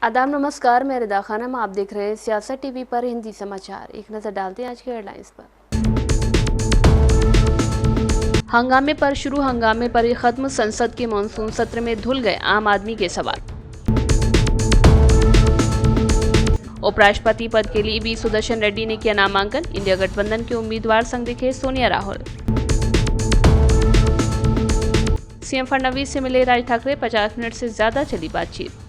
आदाब नमस्कार, मैं रिदा खानम। आप देख रहे हैं सियासत टीवी पर हिंदी समाचार। एक नजर डालते हैं आज के हेडलाइंस पर। हंगामे पर शुरू, हंगामे पर ही खत्म। संसद के मानसून सत्र में धुल गए आम आदमी के सवाल। उपराष्ट्रपति पद के लिए वी सुदर्शन रेड्डी ने किया नामांकन। इंडिया गठबंधन के उम्मीदवार संग दिखे सोनिया राहुल। सीएम फडणवीस से मिले राज ठाकरे, 50 मिनट से ज्यादा चली बातचीत।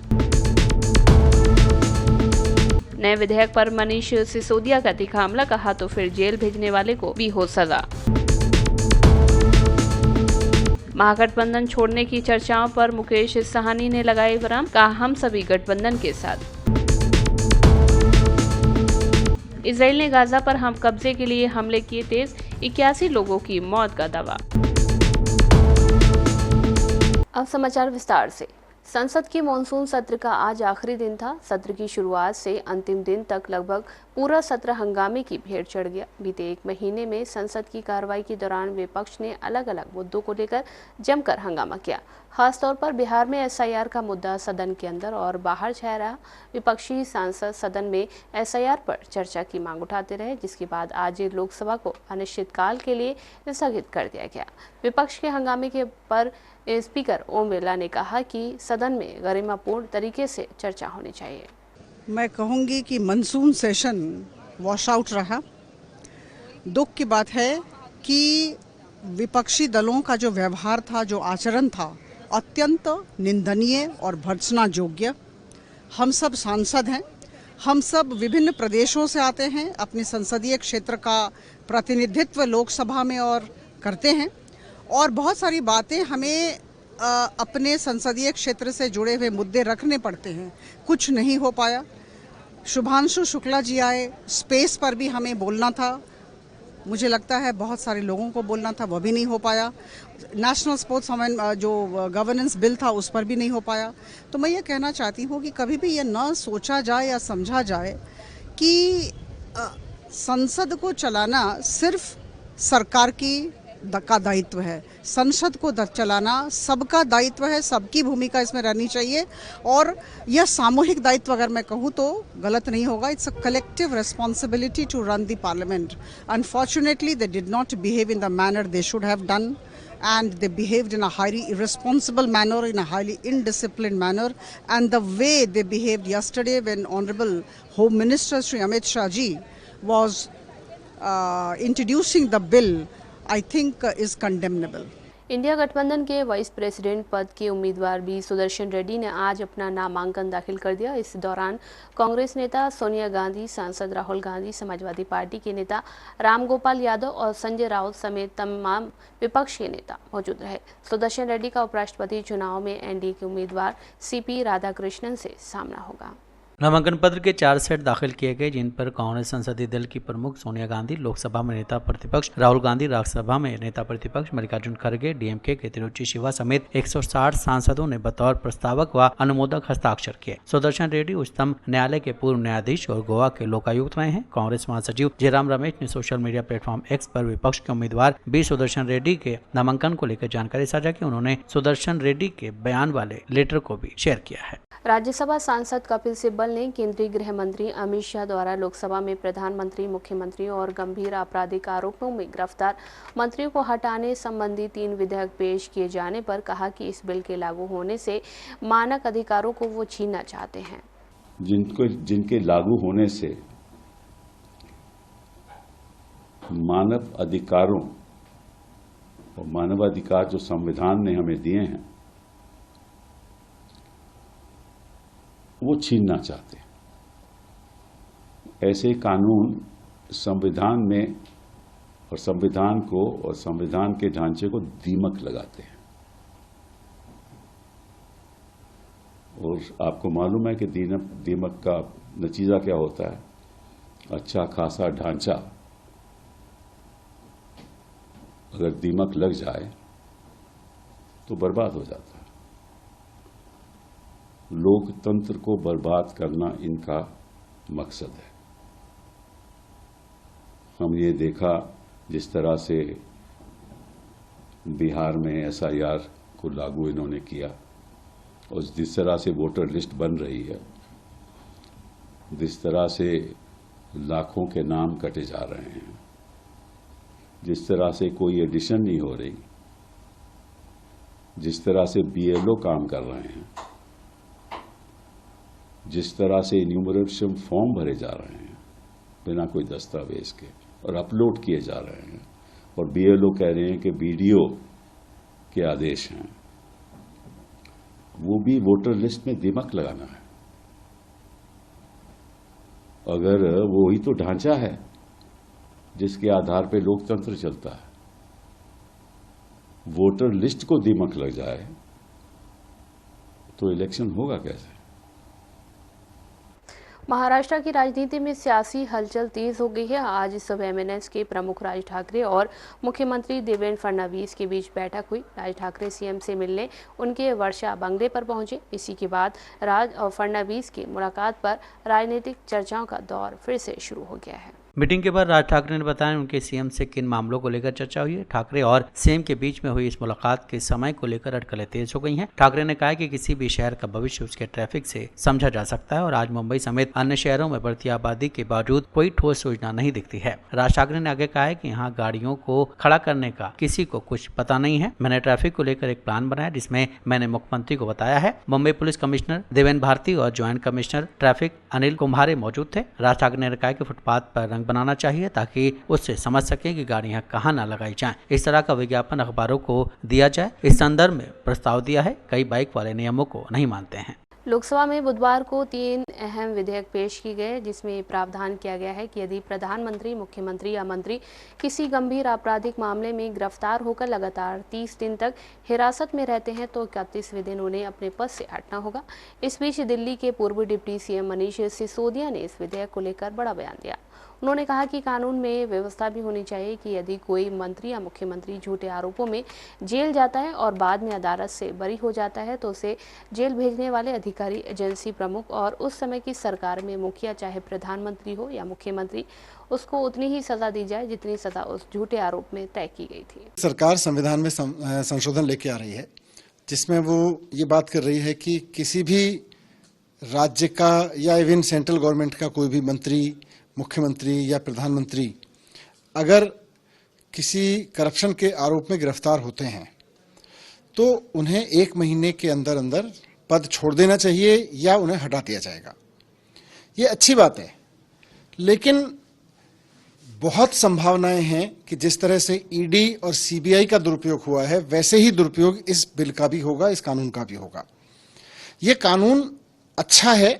नए विधेयक पर मनीष सिसोदिया का तीखा हमला, कहा तो फिर जेल भेजने वाले को भी हो सजा। महागठबंधन छोड़ने की चर्चाओं पर मुकेश साहनी ने लगाई विराम, कहा हम सभी गठबंधन के साथ। इजराइल ने गाजा पर हम कब्जे के लिए हमले किए तेज, 81 लोगों की मौत का दावा। अब समाचार विस्तार से। संसद के मानसून सत्र का आज आखिरी दिन था। सत्र की शुरुआत से अंतिम दिन तक लगभग पूरा सत्र हंगामे की भेड़ चढ़ गया। बीते एक महीने में संसद की कार्रवाई के दौरान विपक्ष ने अलग अलग मुद्दों को लेकर जमकर हंगामा किया। खासतौर पर बिहार में एसआईआर का मुद्दा सदन के अंदर और बाहर छाया रहा। विपक्षी सांसद सदन में एसआईआर पर चर्चा की मांग उठाते रहे, जिसके बाद आज लोकसभा को अनिश्चितकाल के लिए स्थगित कर दिया गया। विपक्ष के हंगामे के पर स्पीकर ओम बिरला ने कहा कि सदन में गरिमापूर्ण तरीके से चर्चा होनी चाहिए। मैं कहूँगी कि मानसून सेशन वॉश आउट रहा। दुख की बात है कि विपक्षी दलों का जो व्यवहार था, जो आचरण था, अत्यंत निंदनीय और भर्त्सना योग्य। हम सब सांसद हैं, हम सब विभिन्न प्रदेशों से आते हैं, अपने संसदीय क्षेत्र का प्रतिनिधित्व लोकसभा में और करते हैं, और बहुत सारी बातें हमें अपने संसदीय क्षेत्र से जुड़े हुए मुद्दे रखने पड़ते हैं। कुछ नहीं हो पाया। शुभांशु शुक्ला जी आए, स्पेस पर भी हमें बोलना था, मुझे लगता है बहुत सारे लोगों को बोलना था, वह भी नहीं हो पाया। नेशनल स्पोर्ट्स जो गवर्नेंस बिल था उस पर भी नहीं हो पाया। तो मैं ये कहना चाहती हूँ कि कभी भी ये न सोचा जाए या समझा जाए कि संसद को चलाना सिर्फ सरकार का दायित्व है। संसद को चलाना सबका दायित्व है, सबकी भूमिका इसमें रहनी चाहिए, और यह सामूहिक दायित्व अगर मैं कहूँ तो गलत नहीं होगा। It's a collective responsibility to run the parliament. Unfortunately they did not behave in the manner they should have done, and they behaved in a highly irresponsible manner, in a highly indisciplined manner, and the way they behaved yesterday when Honorable Home Minister Shri Amit Shah ji was introducing the bill, I think is condemnable. India गठबंधन के vice president पद के उम्मीदवार we Sudarshan Reddy ने आज अपना नामांकन दाखिल कर दिया। इस दौरान कांग्रेस नेता सोनिया गांधी, सांसद राहुल गांधी, समाजवादी पार्टी के नेता रामगोपाल यादव और संजय राउत समेत तमाम विपक्ष के नेता मौजूद रहे। सुदर्शन रेड्डी का उपराष्ट्रपति चुनाव में एनडीए के उम्मीदवार सीपी राधाकृष्णन से सामना होगा। नामांकन पत्र के 4 सेट दाखिल किए गए, जिन पर कांग्रेस संसदीय दल की प्रमुख सोनिया गांधी, लोकसभा में नेता प्रतिपक्ष राहुल गांधी, राज्यसभा में नेता प्रतिपक्ष मल्लिकार्जुन खड़गे, डीएमके के तिरुचि शिवा समेत 160 सांसदों ने बतौर प्रस्तावक व अनुमोदक हस्ताक्षर किए। सुदर्शन रेड्डी उच्चतम न्यायालय के पूर्व न्यायाधीश और गोवा के लोकायुक्त रहे हैं। कांग्रेस महासचिव जयराम रमेश ने सोशल मीडिया प्लेटफॉर्म एक्स पर विपक्ष के उम्मीदवार वी सुदर्शन रेड्डी के नामांकन को लेकर जानकारी साझा की। उन्होंने सुदर्शन रेड्डी के बयान वाले लेटर को भी शेयर किया है। राज्यसभा सांसद कपिल सिब्बल ने केंद्रीय गृह मंत्री अमित शाह द्वारा लोकसभा में प्रधानमंत्री, मुख्यमंत्री और गंभीर आपराधिक आरोपों में गिरफ्तार मंत्रियों को हटाने संबंधी 3 विधेयक पेश किए जाने पर कहा कि इस बिल के लागू होने से मानव अधिकारों को वो छीनना चाहते हैं। जिनके लागू होने से मानव अधिकारों और मानवाधिकार जो संविधान ने हमें दिए हैं वो छीनना चाहते हैं। ऐसे कानून संविधान में और संविधान को और संविधान के ढांचे को दीमक लगाते हैं। और आपको मालूम है कि दीमक का नतीजा क्या होता है। अच्छा खासा ढांचा अगर दीमक लग जाए तो बर्बाद हो जाता है। लोकतंत्र को बर्बाद करना इनका मकसद है। हम ये देखा जिस तरह से बिहार में एसआईआर को लागू इन्होंने किया और जिस तरह से वोटर लिस्ट बन रही है, जिस तरह से लाखों के नाम कटे जा रहे हैं, जिस तरह से कोई एडिशन नहीं हो रही, जिस तरह से बीएलओ काम कर रहे हैं, जिस तरह से इन्यूमरेशन फॉर्म भरे जा रहे हैं बिना कोई दस्तावेज के और अपलोड किए जा रहे हैं, और बीएलओ कह रहे हैं कि बीडीओ के आदेश हैं, वो भी वोटर लिस्ट में दिमक लगाना है। अगर वो ही तो ढांचा है जिसके आधार पर लोकतंत्र चलता है, वोटर लिस्ट को दिमक लग जाए तो इलेक्शन होगा कैसे? महाराष्ट्र की राजनीति में सियासी हलचल तेज हो गई है। आज सुबह एमएनएस के प्रमुख राज ठाकरे और मुख्यमंत्री देवेंद्र फडणवीस के बीच बैठक हुई। राज ठाकरे सीएम से मिलने उनके वर्षा बंगले पर पहुंचे। इसी के बाद राज और फडणवीस की मुलाकात पर राजनीतिक चर्चाओं का दौर फिर से शुरू हो गया है। मीटिंग के बाद राज ठाकरे ने बताया उनके सीएम से किन मामलों को लेकर चर्चा हुई है। ठाकरे और सीएम के बीच में हुई इस मुलाकात के समय को लेकर अटकलें तेज हो गई हैं। ठाकरे ने कहा कि किसी भी शहर का भविष्य उसके ट्रैफिक से समझा जा सकता है और आज मुंबई समेत अन्य शहरों में बढ़ती आबादी के बावजूद कोई ठोस योजना नहीं दिखती है। राज ठाकरे ने आगे कहा है कि यहाँ गाड़ियों को खड़ा करने का किसी को कुछ पता नहीं है। मैंने ट्रैफिक को लेकर एक प्लान बनाया जिसमें मैंने मुख्यमंत्री को बताया है। मुंबई पुलिस कमिश्नर देवेंद्र भारती और ज्वाइंट कमिश्नर ट्रैफिक अनिल कुम्हारे मौजूद थे। राज ठाकरे ने कहा कि फुटपाथ पर रंग बनाना चाहिए ताकि उससे समझ सके कि गाड़ियां कहां न लगाई जाएं। इस तरह का विज्ञापन अखबारों को दिया जाए। इस संदर्भ में प्रस्ताव दिया है। कई बाइक वाले नियमों को नहीं मानते हैं। लोकसभा में बुधवार को 3 अहम विधेयक पेश किए गए, जिसमें प्रावधान किया गया है कि यदि प्रधानमंत्री, मुख्यमंत्री या मंत्री किसी गंभीर आपराधिक मामले में गिरफ्तार होकर लगातार 30 दिन तक हिरासत में रहते हैं तो 31वें दिन उन्हें अपने पद से हटना होगा। इस बीच दिल्ली के पूर्व डिप्टी सीएम मनीष सिसोदिया ने इस विधेयक को लेकर बड़ा बयान दिया। उन्होंने कहा कि कानून में व्यवस्था भी होनी चाहिए कि यदि कोई मंत्री या मुख्यमंत्री झूठे आरोपों में जेल जाता है और बाद में अदालत से बरी हो जाता है तो उसे जेल भेजने वाले अधिकारी, एजेंसी प्रमुख और उस समय की सरकार में मुखिया, चाहे प्रधानमंत्री हो या मुख्यमंत्री, उसको उतनी ही सजा दी जाए जितनी सजा उस झूठे आरोप में तय की गई थी। सरकार संविधान में संशोधन लेके आ रही है जिसमें वो ये बात कर रही है कि किसी भी राज्य का या इवन सेंट्रल गवर्नमेंट का कोई भी मंत्री, मुख्यमंत्री या प्रधानमंत्री अगर किसी करप्शन के आरोप में गिरफ्तार होते हैं तो उन्हें 1 महीने के अंदर अंदर पद छोड़ देना चाहिए या उन्हें हटा दिया जाएगा। ये अच्छी बात है, लेकिन बहुत संभावनाएं हैं कि जिस तरह से ईडी और सीबीआई का दुरुपयोग हुआ है वैसे ही दुरुपयोग इस बिल का भी होगा, इस कानून का भी होगा। ये कानून अच्छा है।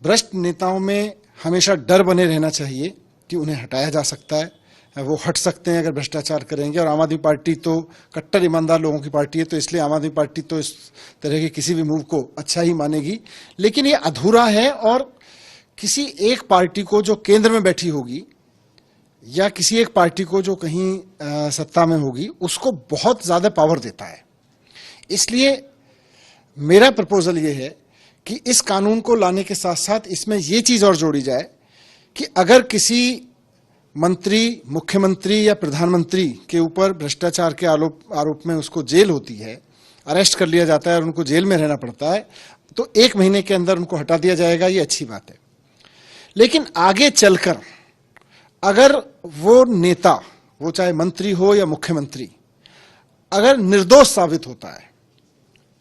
भ्रष्ट नेताओं में हमेशा डर बने रहना चाहिए कि उन्हें हटाया जा सकता है, वो हट सकते हैं अगर भ्रष्टाचार करेंगे। और आम आदमी पार्टी तो कट्टर ईमानदार लोगों की पार्टी है, तो इसलिए आम आदमी पार्टी तो इस तरह के किसी भी मूव को अच्छा ही मानेगी। लेकिन ये अधूरा है और किसी एक पार्टी को जो केंद्र में बैठी होगी या किसी एक पार्टी को जो कहीं सत्ता में होगी उसको बहुत ज्यादा पावर देता है। इसलिए मेरा प्रपोजल ये है कि इस कानून को लाने के साथ साथ इसमें ये चीज और जोड़ी जाए कि अगर किसी मंत्री, मुख्यमंत्री या प्रधानमंत्री के ऊपर भ्रष्टाचार के आरोप में उसको जेल होती है, अरेस्ट कर लिया जाता है और उनको जेल में रहना पड़ता है, तो 1 महीने के अंदर उनको हटा दिया जाएगा। ये अच्छी बात है। लेकिन आगे चलकर अगर वो नेता, वो चाहे मंत्री हो या मुख्यमंत्री, अगर निर्दोष साबित होता है,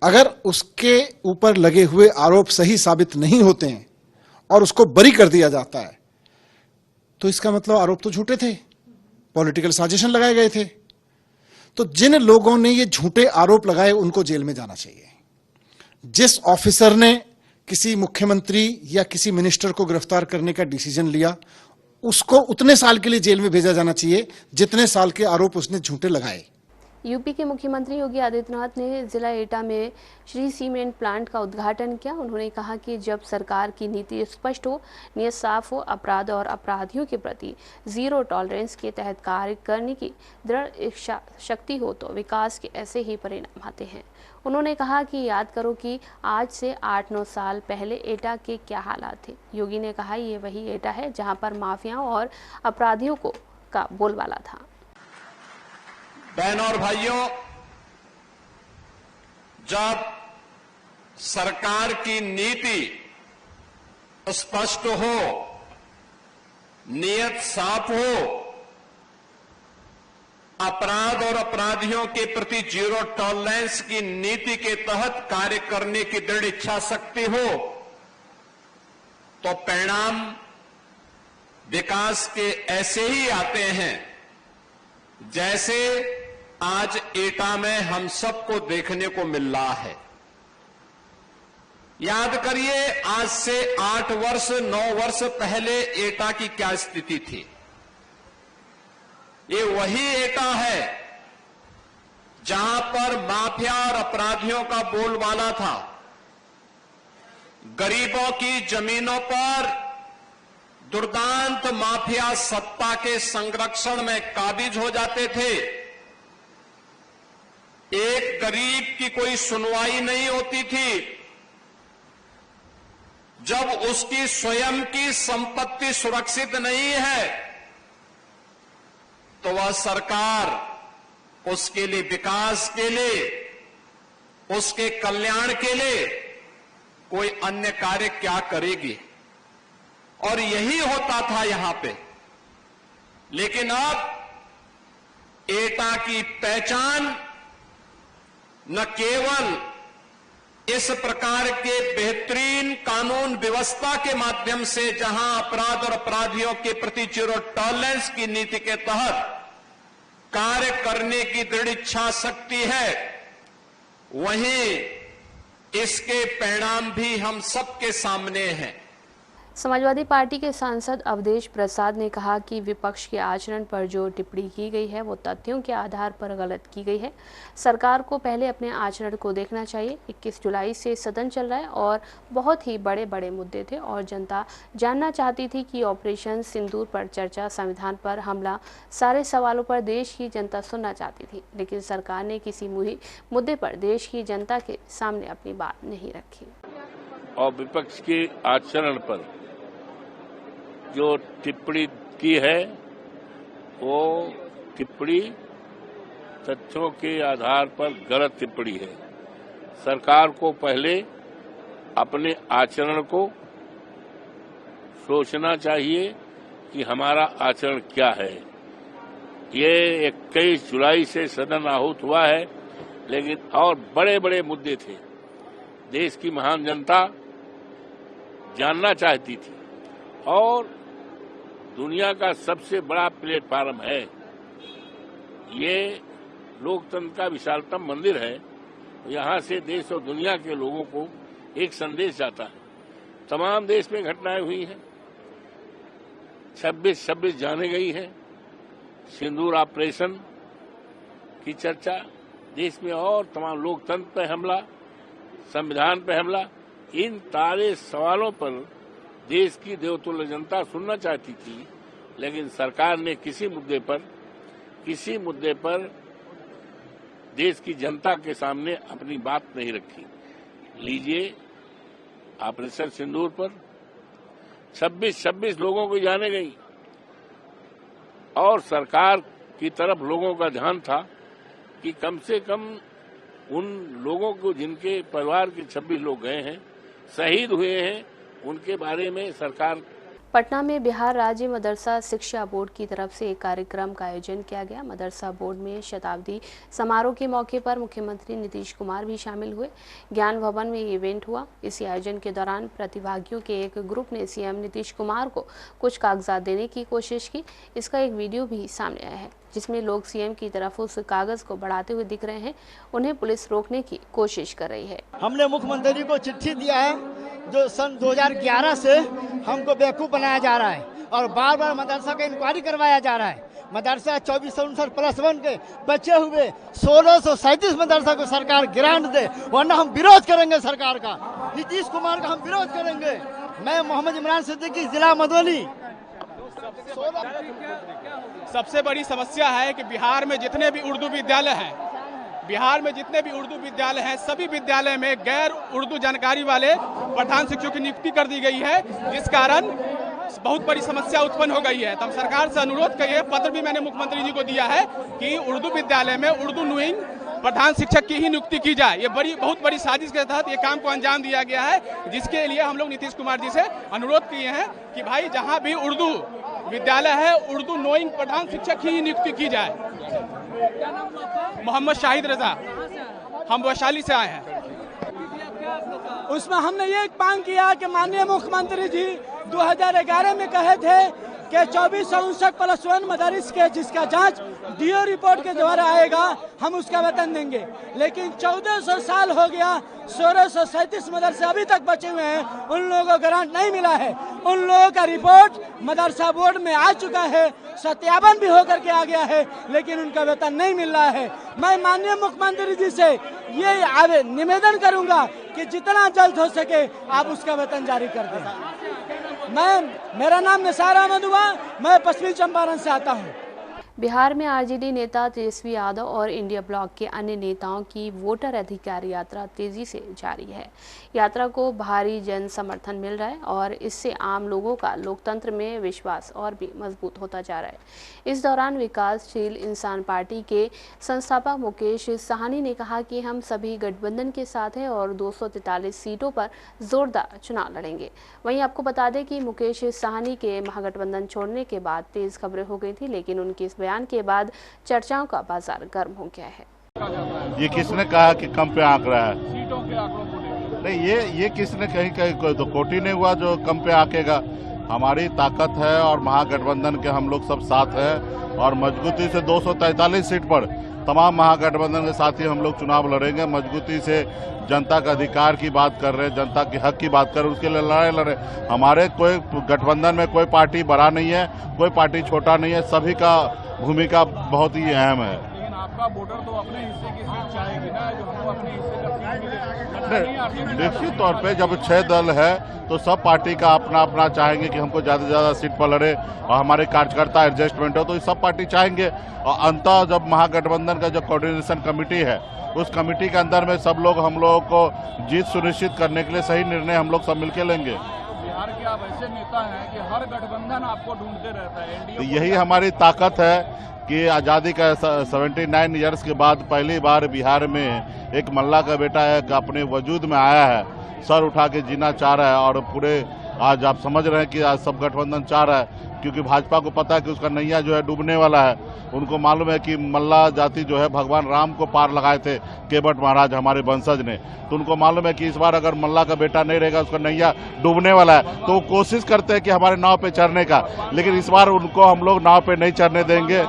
अगर उसके ऊपर लगे हुए आरोप सही साबित नहीं होते हैं और उसको बरी कर दिया जाता है, तो इसका मतलब आरोप तो झूठे थे, पॉलिटिकल साजिशन लगाए गए थे। तो जिन लोगों ने ये झूठे आरोप लगाए उनको जेल में जाना चाहिए। जिस ऑफिसर ने किसी मुख्यमंत्री या किसी मिनिस्टर को गिरफ्तार करने का डिसीजन लिया उसको उतने साल के लिए जेल में भेजा जाना चाहिए जितने साल के आरोप उसने झूठे लगाए। यूपी के मुख्यमंत्री योगी आदित्यनाथ ने जिला एटा में श्री सीमेंट प्लांट का उद्घाटन किया। उन्होंने कहा कि जब सरकार की नीति स्पष्ट हो, नीयत साफ हो, अपराध और अपराधियों के प्रति जीरो टॉलरेंस के तहत कार्य करने की दृढ़ इच्छा शक्ति हो तो विकास के ऐसे ही परिणाम आते हैं। उन्होंने कहा कि याद करो कि आज से 8-9 साल पहले एटा के क्या हालात थे। योगी ने कहा ये वही एटा है जहां पर माफियाओं और अपराधियों का बोलबाला था। बहनों और भाइयों, जब सरकार की नीति स्पष्ट हो, नियत साफ हो, अपराध और अपराधियों के प्रति जीरो टॉलरेंस की नीति के तहत कार्य करने की दृढ़ इच्छा शक्ति हो, तो परिणाम विकास के ऐसे ही आते हैं जैसे आज एटा में हम सबको देखने को मिल रहा है। याद करिए, आज से 8 वर्ष 9 वर्ष पहले एटा की क्या स्थिति थी। ये वही एटा है जहां पर माफिया और अपराधियों का बोलबाला था। गरीबों की जमीनों पर दुर्दांत माफिया सत्ता के संरक्षण में काबिज हो जाते थे। एक गरीब की कोई सुनवाई नहीं होती थी। जब उसकी स्वयं की संपत्ति सुरक्षित नहीं है तो वह सरकार उसके लिए, विकास के लिए, उसके कल्याण के लिए कोई अन्य कार्य क्या करेगी। और यही होता था यहां पे। लेकिन अब एटा की पहचान न केवल इस प्रकार के बेहतरीन कानून व्यवस्था के माध्यम से, जहां अपराध और अपराधियों के प्रति जीरो टॉलरेंस की नीति के तहत कार्य करने की दृढ़ इच्छा शक्ति है, वहीं इसके परिणाम भी हम सबके सामने हैं। समाजवादी पार्टी के सांसद अवधेश प्रसाद ने कहा कि विपक्ष के आचरण पर जो टिप्पणी की गई है वो तथ्यों के आधार पर गलत की गई है। सरकार को पहले अपने आचरण को देखना चाहिए। 21 जुलाई से सदन चल रहा है और बहुत ही बड़े बड़े मुद्दे थे और जनता जानना चाहती थी कि ऑपरेशन सिंदूर पर चर्चा, संविधान पर हमला, सारे सवालों पर देश की जनता सुनना चाहती थी। लेकिन सरकार ने किसी मुद्दे पर देश की जनता के सामने अपनी बात नहीं रखी। और विपक्ष के आचरण पर जो टिप्पणी की है वो टिप्पणी तथ्यों के आधार पर गलत टिप्पणी है। सरकार को पहले अपने आचरण को सोचना चाहिए कि हमारा आचरण क्या है। ये 21 जुलाई से सदन आहूत हुआ है, लेकिन और बड़े बड़े मुद्दे थे। देश की महान जनता जानना चाहती थी और दुनिया का सबसे बड़ा प्लेटफार्म है। ये लोकतंत्र का विशालतम मंदिर है। यहाँ से देश और दुनिया के लोगों को एक संदेश जाता है। तमाम देश में घटनाएं हुई हैं। 26 जाने गई है। सिंदूर ऑपरेशन की चर्चा, देश में और तमाम लोकतंत्र पर हमला, संविधान पर हमला, इन सारे सवालों पर देश की देवतुल्य जनता सुनना चाहती थी। लेकिन सरकार ने किसी मुद्दे पर देश की जनता के सामने अपनी बात नहीं रखी। लीजिए ऑपरेशन सिंदूर पर 26 लोगों को जाने गई और सरकार की तरफ लोगों का ध्यान था कि कम से कम उन लोगों को जिनके परिवार के 26 लोग गए हैं, शहीद हुए हैं, उनके बारे में सरकार। पटना में बिहार राज्य मदरसा शिक्षा बोर्ड की तरफ से एक कार्यक्रम का आयोजन किया गया। मदरसा बोर्ड में शताब्दी समारोह के मौके पर मुख्यमंत्री नीतीश कुमार भी शामिल हुए। ज्ञान भवन में ये इवेंट हुआ। इसी आयोजन के दौरान प्रतिभागियों के एक ग्रुप ने सीएम नीतीश कुमार को कुछ कागजात देने की कोशिश की। इसका एक वीडियो भी सामने आया है जिसमें लोग सीएम की तरफ उस कागज को बढ़ाते हुए दिख रहे हैं। उन्हें पुलिस रोकने की कोशिश कर रही है। हमने मुख्यमंत्री को चिट्ठी दिया है जो सन 2011 से हमको बेवकूफ बनाया जा रहा है और बार बार मदरसा का इंक्वायरी करवाया जा रहा है। मदरसा 2459+1 के बचे हुए 1637 मदरसा को सरकार ग्रांट दे, वरना हम विरोध करेंगे सरकार का, नीतीश कुमार का हम विरोध करेंगे। मैं मोहम्मद इमरान सिद्दीकी, जिला मधुबनी। सबसे बड़ी समस्या है कि बिहार में जितने भी उर्दू विद्यालय हैं, सभी विद्यालय में गैर उर्दू जानकारी वाले प्रधान शिक्षकों की नियुक्ति कर दी गई है, जिस कारण बहुत बड़ी समस्या उत्पन्न हो गई है। तो हम सरकार से अनुरोध किए, पत्र भी मैंने मुख्यमंत्री जी को दिया है कि उर्दू विद्यालय में उर्दू नूइंग प्रधान शिक्षक की ही नियुक्ति की जाए। ये बहुत बड़ी साजिश के तहत ये काम को अंजाम दिया गया है, जिसके लिए हम लोग नीतीश कुमार जी से अनुरोध किए हैं कि भाई जहां भी उर्दू विद्यालय है, उर्दू नोइंग प्रधान शिक्षक ही नियुक्ति की जाए। मोहम्मद शाहिद रजा, हम वैशाली से आए हैं। उसमें हमने ये मांग किया कि माननीय मुख्यमंत्री जी 2011 में कहे थे कि 2459+1 मदारिस के जिसका जांच डीओ रिपोर्ट के द्वारा आएगा हम उसका वेतन देंगे, लेकिन 1400 साल हो गया, 1637 मदरसे अभी तक बचे हुए हैं, उन लोगों को ग्रांट नहीं मिला है। उन लोगों का रिपोर्ट मदरसा बोर्ड में आ चुका है, सत्यापन भी होकर के आ गया है, लेकिन उनका वेतन नहीं मिल रहा है। मैं माननीय मुख्यमंत्री जी से ये निवेदन करूंगा कि जितना जल्द हो सके आप उसका वेतन जारी कर दें। मेरा नाम निसार अहमद हुआ, मैं पश्चिमी चंपारण से आता हूँ। बिहार में आरजेडी नेता तेजस्वी यादव और इंडिया ब्लॉक के अन्य नेताओं की वोटर अधिकार यात्रा तेजी से जारी है। यात्रा को भारी जन समर्थन मिल रहा है और इससे आम लोगों का लोकतंत्र में विश्वास और भी मजबूत होता जा रहा है। इस दौरान विकासशील इंसान पार्टी के संस्थापक मुकेश साहनी ने कहा कि हम सभी गठबंधन के साथ हैं और 243 सीटों पर जोरदार चुनाव लड़ेंगे। वहीं आपको बता दें कि मुकेश साहनी के महागठबंधन छोड़ने के बाद तेज खबरें हो गई थी, लेकिन उनके इस बयान के बाद चर्चाओं का बाजार गर्म हो गया है। ये किसने कहा कि कम पे आंक रहा है? सीटों के आंकड़ों को नहीं, ये किसने कहीं तो कोटी नहीं हुआ जो कम पे आंकेगा। हमारी ताकत है और महागठबंधन के हम लोग सब साथ हैं और मजबूती से 243 सीट पर तमाम महागठबंधन के साथी हम लोग चुनाव लड़ेंगे। मजबूती से जनता का अधिकार की बात कर रहे हैं, जनता के हक की बात कर रहे हैं, उसके लिए लड़ाई लड़े। हमारे कोई गठबंधन में कोई पार्टी बड़ा नहीं है, कोई पार्टी छोटा नहीं है, सभी का भूमिका बहुत ही अहम है। लेकिन आपका वोटर तो अपने हिस्से की सीट चाहेगी ना, जो हमको अपने हिस्से का सीट मिले। निश्चित तौर पे जब 6 दल है तो सब पार्टी का अपना अपना चाहेंगे कि हमको ज्यादा से ज्यादा सीट पर लड़े और हमारे कार्यकर्ता एडजस्टमेंट हो, तो ये सब पार्टी चाहेंगे। और अंततः जब महागठबंधन का जो कोऑर्डिनेशन कमेटी है उस कमेटी के अंदर में सब लोग हम लोगों को जीत सुनिश्चित करने के लिए सही निर्णय हम लोग सब मिलकर लेंगे। बिहार के आप ऐसे नेता हैं कि हर गठबंधन आपको ढूंढते रहता है। तो यही हमारी ताकत है कि आज़ादी का 79 ईयर्स के बाद पहली बार बिहार में एक मल्ला का बेटा है कि अपने वजूद में आया है, सर उठा के जीना चाह रहा है। और पूरे आज आप समझ रहे हैं कि आज सब गठबंधन चाह रहा है, क्योंकि भाजपा को पता है कि उसका नैया जो है डूबने वाला है। उनको मालूम है कि मल्ला जाति जो है भगवान राम को पार लगाए थे केवट महाराज हमारे वंशज ने, तो उनको मालूम है कि इस बार अगर मल्ला का बेटा नहीं रहेगा उसका नैया डूबने वाला है। तो वो कोशिश करते हैं कि हमारे नाव पे चढ़ने का, लेकिन इस बार उनको हम लोग नाव पे नहीं चढ़ने देंगे।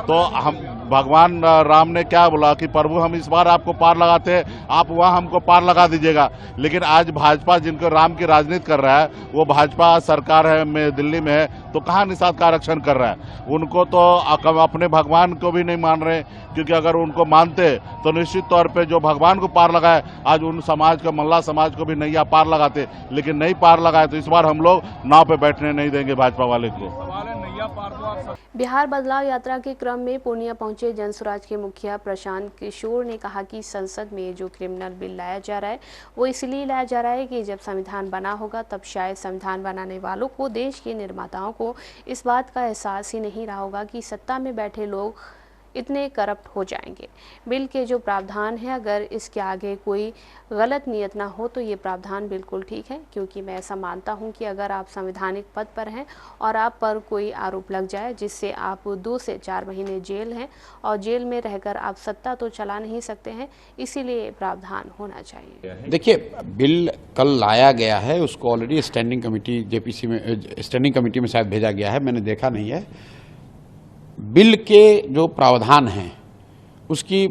तो हम भगवान राम ने क्या बोला कि प्रभु हम इस बार आपको पार लगाते हैं, आप वहाँ हमको पार लगा दीजिएगा। लेकिन आज भाजपा जिनको राम की राजनीति कर रहा है वो भाजपा सरकार है में दिल्ली में है, तो कहाँ निषाद का आरक्षण कर रहा है। उनको तो अपने भगवान को भी नहीं मान रहे, क्योंकि अगर उनको मानते तो निश्चित तौर पे जो भगवान को पार लगाए आज उन समाज को, मल्ला समाज को भी नैया पार लगाते, लेकिन नहीं पार लगाए। तो इस बार हम लोग नाव पे बैठने नहीं देंगे भाजपा वाले को। बिहार बदलाव यात्रा के क्रम में पूर्णिया पहुंचे जनसुराज के मुखिया प्रशांत किशोर ने कहा कि संसद में जो क्रिमिनल बिल लाया जा रहा है वो इसलिए लाया जा रहा है कि जब संविधान बना होगा तब शायद संविधान बनाने वालों को, देश के निर्माताओं को इस बात का एहसास ही नहीं रहा होगा कि सत्ता में बैठे लोग इतने करप्ट हो जाएंगे। बिल के जो प्रावधान है, अगर इसके आगे कोई गलत नियत ना हो तो ये प्रावधान बिल्कुल ठीक है, क्योंकि मैं ऐसा मानता हूं कि अगर आप संवैधानिक पद पर हैं और आप पर कोई आरोप लग जाए जिससे आप 2 से 4 महीने जेल हैं और जेल में रहकर आप सत्ता तो चला नहीं सकते हैं, इसीलिए प्रावधान होना चाहिए। देखिए, बिल कल लाया गया है, उसको ऑलरेडी स्टैंडिंग कमेटी जेपीसी में, स्टैंडिंग कमेटी में शायद भेजा गया है, मैंने देखा नहीं है। बिल के जो प्रावधान हैं उसके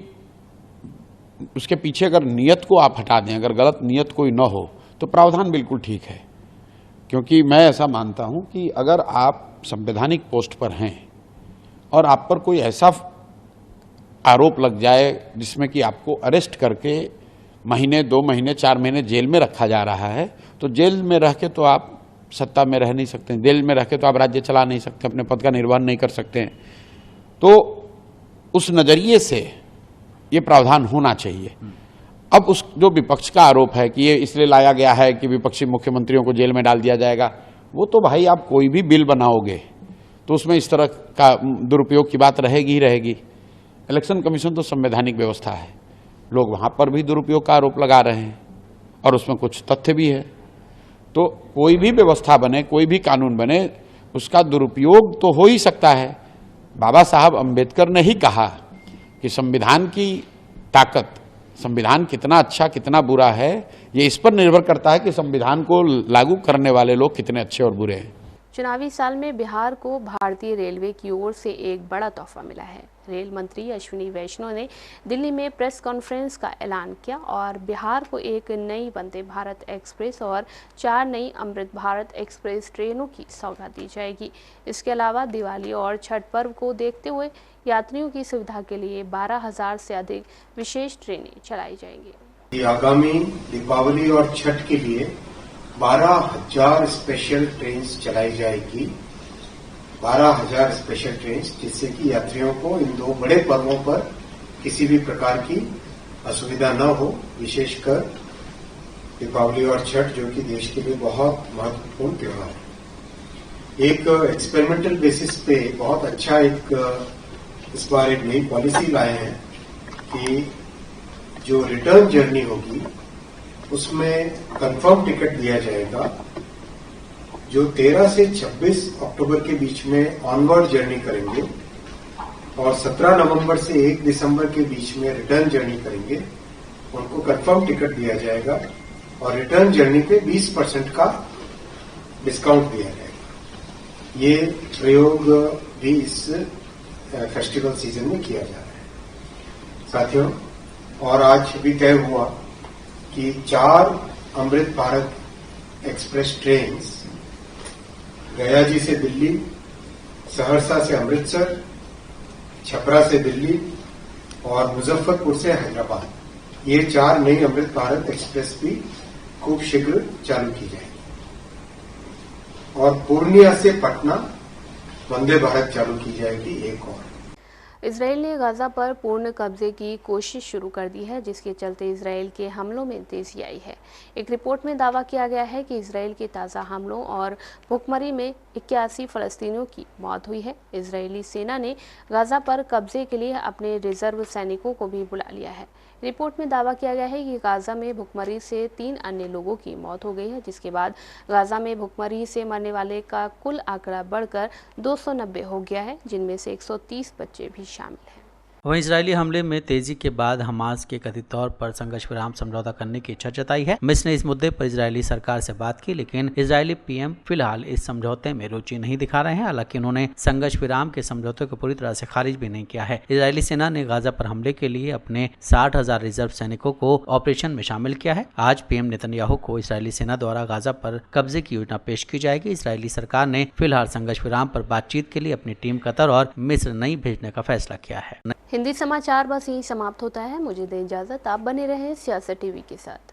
पीछे अगर नियत को आप हटा दें, अगर गलत नियत कोई न हो तो प्रावधान बिल्कुल ठीक है। क्योंकि मैं ऐसा मानता हूं कि अगर आप संवैधानिक पोस्ट पर हैं और आप पर कोई ऐसा आरोप लग जाए जिसमें कि आपको अरेस्ट करके महीने, 2 महीने, 4 महीने जेल में रखा जा रहा है, तो जेल में रह के तो आप सत्ता में रह नहीं सकते, जेल में रह के तो आप राज्य चला नहीं सकते, अपने पद का निर्वहन नहीं कर सकते हैं। तो उस नजरिए से ये प्रावधान होना चाहिए। अब उस जो विपक्ष का आरोप है कि ये इसलिए लाया गया है कि विपक्षी मुख्यमंत्रियों को जेल में डाल दिया जाएगा, वो तो भाई आप कोई भी बिल बनाओगे तो उसमें इस तरह का दुरुपयोग की बात रहेगी ही रहेगी। इलेक्शन कमीशन तो संवैधानिक व्यवस्था है, लोग वहां पर भी दुरुपयोग का आरोप लगा रहे हैं और उसमें कुछ तथ्य भी है। तो कोई भी व्यवस्था बने, कोई भी कानून बने, उसका दुरुपयोग तो हो ही सकता है। बाबा साहब अंबेडकर ने ही कहा कि संविधान की ताकत, संविधान कितना अच्छा कितना बुरा है, ये इस पर निर्भर करता है कि संविधान को लागू करने वाले लोग कितने अच्छे और बुरे हैं। चुनावी साल में बिहार को भारतीय रेलवे की ओर से एक बड़ा तोहफा मिला है। रेल मंत्री अश्विनी वैष्णव ने दिल्ली में प्रेस कॉन्फ्रेंस का ऐलान किया और बिहार को एक नई वंदे भारत एक्सप्रेस और 4 नई अमृत भारत एक्सप्रेस ट्रेनों की सौगात दी जाएगी। इसके अलावा दिवाली और छठ पर्व को देखते हुए यात्रियों की सुविधा के लिए 12,000 से अधिक विशेष ट्रेनें चलाई जाएंगी। आगामी दीपावली और छठ के लिए 12,000 स्पेशल ट्रेन चलाई जाएगी। 12,000 स्पेशल ट्रेन, जिससे कि यात्रियों को इन 2 बड़े पर्वों पर किसी भी प्रकार की असुविधा न हो, विशेषकर दीपावली और छठ, जो कि देश के लिए बहुत महत्वपूर्ण त्योहार है। एक एक्सपेरिमेंटल बेसिस पे बहुत अच्छा इस बार एक नई पॉलिसी लाए हैं कि जो रिटर्न जर्नी होगी उसमें कंफर्म टिकट दिया जाएगा। जो 13 से 26 अक्टूबर के बीच में ऑनवर्ड जर्नी करेंगे और 17 नवंबर से 1 दिसंबर के बीच में रिटर्न जर्नी करेंगे, उनको कंफर्म टिकट दिया जाएगा और रिटर्न जर्नी पे 20% का डिस्काउंट दिया जाएगा। ये प्रयोग भी इस फेस्टिवल सीजन में किया जा रहा है। साथियों, और आज भी तय हुआ कि 4 अमृत भारत एक्सप्रेस ट्रेन गया जी से दिल्ली, सहरसा से अमृतसर, छपरा से दिल्ली और मुजफ्फरपुर से हैदराबाद, ये 4 नई अमृत भारत एक्सप्रेस भी खूब शीघ्र चालू की जाएगी। और पूर्णिया से पटना वंदे भारत चालू की जाएगी एक और। इजराइल ने गाजा पर पूर्ण कब्जे की कोशिश शुरू कर दी है, जिसके चलते इजराइल के हमलों में तेजी आई है। एक रिपोर्ट में दावा किया गया है कि इजराइल के ताज़ा हमलों और भुखमरी में 81 फलस्तीनियों की मौत हुई है। इजरायली सेना ने गाजा पर कब्जे के लिए अपने रिजर्व सैनिकों को भी बुला लिया है। रिपोर्ट में दावा किया गया है कि गाजा में भुखमरी से 3 अन्य लोगों की मौत हो गई है, जिसके बाद गाजा में भुखमरी से मरने वाले का कुल आंकड़ा बढ़कर 290 हो गया है, जिनमें से 130 बच्चे भी शामिल हैं। वहीं इजरायली हमले में तेजी के बाद हमास के कथित तौर पर संघर्ष विराम समझौता करने की इच्छा जताई है। मिस्र ने इस मुद्दे पर इजरायली सरकार से बात की, लेकिन इजरायली पीएम फिलहाल इस समझौते में रुचि नहीं दिखा रहे हैं। हालांकि उन्होंने संघर्ष विराम के समझौते को पूरी तरह से खारिज भी नहीं किया है। इजरायली सेना ने गाजा पर हमले के लिए अपने 60,000 रिजर्व सैनिकों को ऑपरेशन में शामिल किया है। आज पीएम नेतन्याहू को इजरायली सेना द्वारा गाजा पर कब्जे की योजना पेश की जाएगी। इजरायली सरकार ने फिलहाल संघर्ष विराम पर बातचीत के लिए अपनी टीम कतर और मिस्र नहीं भेजने का फैसला किया है। हिंदी समाचार बस यही समाप्त होता है। मुझे दें इजाजत। आप बने रहें सियासत टीवी के साथ।